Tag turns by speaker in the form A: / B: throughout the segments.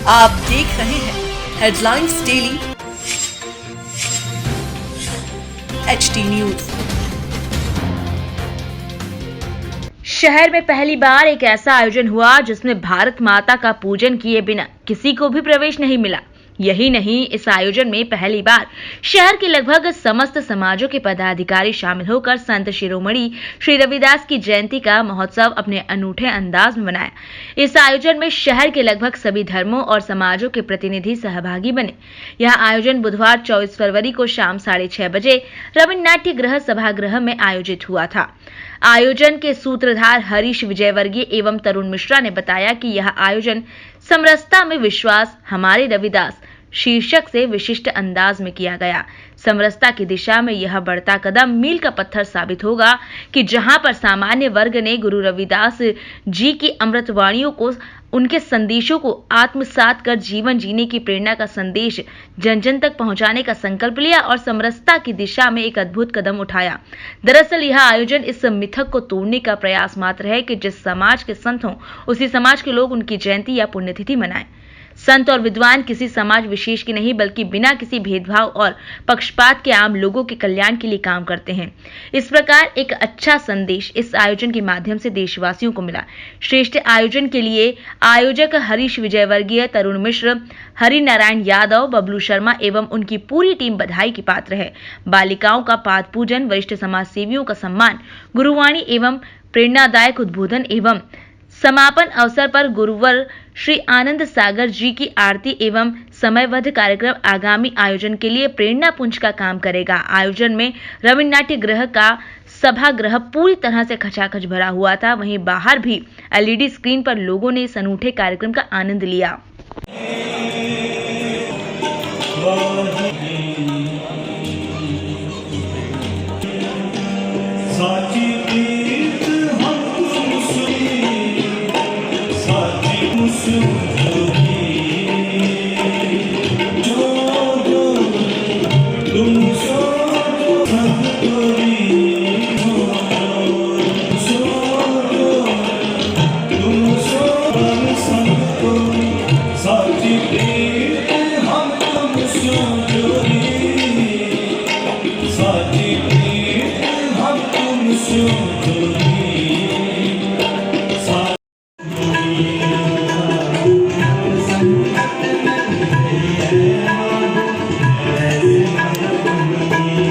A: आप देख रहे हैं हेडलाइंस डेली एचटी न्यूज।
B: शहर में पहली बार एक ऐसा आयोजन हुआ जिसमें भारत माता का पूजन किए बिना किसी को भी प्रवेश नहीं मिला। यही नहीं, इस आयोजन में पहली बार शहर के लगभग समस्त समाजों के पदाधिकारी शामिल होकर संत शिरोमणि श्री रविदास की जयंती का महोत्सव अपने अनूठे अंदाज में मनाया। इस आयोजन में शहर के लगभग सभी धर्मों और समाजों के प्रतिनिधि सहभागी बने। यह आयोजन बुधवार 24 फरवरी को शाम 6:30 बजे रविन्द्र नाट्य गृह सभागृह में आयोजित हुआ था। आयोजन के सूत्रधार हरीश विजयवर्गीय एवं तरुण मिश्रा ने बताया कि यह आयोजन समरसता में विश्वास हमारे रविदास शीर्षक से विशिष्ट अंदाज में किया गया। समरसता की दिशा में यह बढ़ता कदम मील का पत्थर साबित होगा कि जहां पर सामान्य वर्ग ने गुरु रविदास जी की अमृतवाणियों को, उनके संदेशों को आत्मसात कर जीवन जीने की प्रेरणा का संदेश जन जन तक पहुंचाने का संकल्प लिया और समरसता की दिशा में एक अद्भुत कदम उठाया। दरअसल यह आयोजन इस मिथक को तोड़ने का प्रयास मात्र है कि जिस समाज के संत हों उसी समाज के लोग उनकी जयंती या पुण्यतिथि मनाएं। संत और विद्वान किसी समाज विशेष की नहीं बल्कि बिना किसी भेदभाव और पक्षपात के आम लोगों के कल्याण के लिए काम करते हैं। इस प्रकार एक अच्छा संदेश इस आयोजन के माध्यम से देशवासियों को मिला। श्रेष्ठ आयोजन के लिए आयोजक हरीश विजयवर्गीय, तरुण मिश्र, हरि नारायण यादव, बबलू शर्मा एवं उनकी पूरी टीम बधाई की पात्र है। बालिकाओं का पाद पूजन, वरिष्ठ समाज सेवियों का सम्मान, गुरुवाणी एवं प्रेरणादायक उद्बोधन एवं समापन अवसर पर गुरुवर श्री आनंद सागर जी की आरती एवं समयबद्ध कार्यक्रम आगामी आयोजन के लिए प्रेरणा पुंज का काम करेगा। आयोजन में रविन्द्र नाट्य गृह का सभागृह पूरी तरह से खचाखच भरा हुआ था। वहीं बाहर भी एलईडी स्क्रीन पर लोगों ने इस अनूठे कार्यक्रम का आनंद लिया।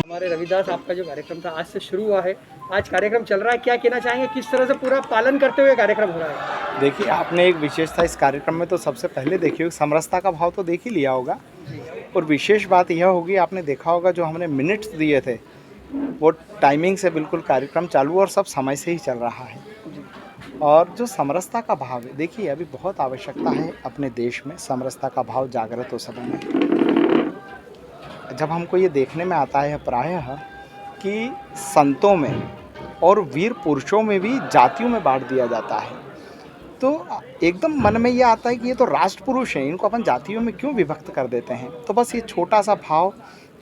C: हमारे रविदास आपका जो कार्यक्रम था आज से शुरू हुआ है, आज कार्यक्रम चल रहा है, क्या कहना चाहेंगे, किस तरह से पूरा पालन करते हुए कार्यक्रम हो रहा है?
D: देखिए, आपने एक विशेषता इस कार्यक्रम में तो सबसे पहले देखी होगी, समरसता का भाव तो देख ही लिया होगा। और विशेष बात यह होगी, आपने देखा होगा जो हमने मिनट्स दिए थे वो टाइमिंग से बिल्कुल कार्यक्रम चालू और सब समय से ही चल रहा है। और जो समरसता का भाव है, देखिए अभी बहुत आवश्यकता है अपने देश में समरसता का भाव जागृत हो समय में। जब हमको ये देखने में आता है प्रायः कि संतों में और वीर पुरुषों में भी जातियों में बांट दिया जाता है, तो एकदम मन में ये आता है कि ये तो राष्ट्र पुरुष हैं, इनको अपन जातियों में क्यों विभक्त कर देते हैं। तो बस ये छोटा सा भाव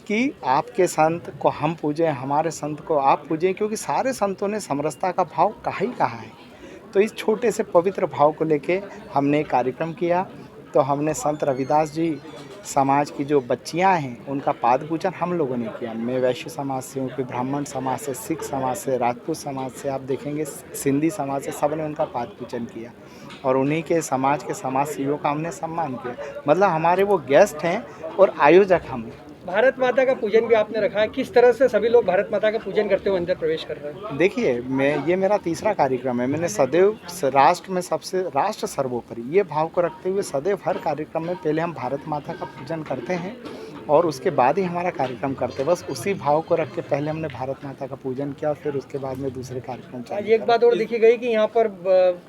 D: कि आपके संत को हम पूजें, हमारे संत को आप पूजें, क्योंकि सारे संतों ने समरसता का भाव कहा ही कहा है। तो इस छोटे से पवित्र भाव को लेके हमने कार्यक्रम किया। तो हमने संत रविदास जी समाज की जो बच्चियां हैं उनका पाद पूजन हम लोगों ने किया। मैं वैश्य समाज से हूँ, कोई ब्राह्मण समाज से, सिख समाज से, राजपूत समाज से, आप देखेंगे सिंधी समाज से, सब ने उनका पाद पूजन किया और उन्हीं के समाज के समाज सेवियों का हमने सम्मान किया। मतलब हमारे वो गेस्ट हैं और आयोजक हम हैं।
C: भारत माता का पूजन भी आपने रखा है, किस तरह से सभी लोग भारत माता का पूजन करते हुए अंदर प्रवेश कर रहे हैं?
D: देखिए, ये मेरा तीसरा कार्यक्रम है। मैंने सदैव राष्ट्र में सबसे राष्ट्र सर्वोपरि ये भाव को रखते हुए सदैव हर कार्यक्रम में पहले हम भारत माता का पूजन करते हैं और उसके बाद ही हमारा कार्यक्रम करते हैं। बस उसी भाव को रख के पहले हमने भारत माता का पूजन किया, फिर उसके बाद में दूसरे कार्यक्रम
C: आज एक बात और देखी गई कि यहाँ पर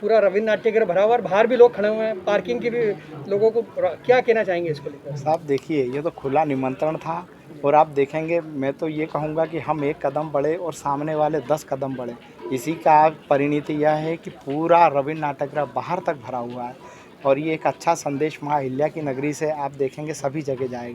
C: पूरा रविन्द्र नाट्य गृह भरा हुआ और बाहर भी लोग खड़े हुए हैं, पार्किंग की भी लोगों को क्या कहना चाहेंगे इसको लेकर?
D: साहब देखिए, ये तो खुला निमंत्रण था और आप देखेंगे, मैं तो ये कहूँगा कि हम 1 कदम बढ़े और सामने वाले 10 कदम बढ़े। इसी का परिणति यह है कि पूरा रविन्द्र नाट्य गृह बाहर तक भरा हुआ है और ये एक अच्छा संदेश माँ अहिल्या की नगरी से आप देखेंगे सभी जगह जाएगा।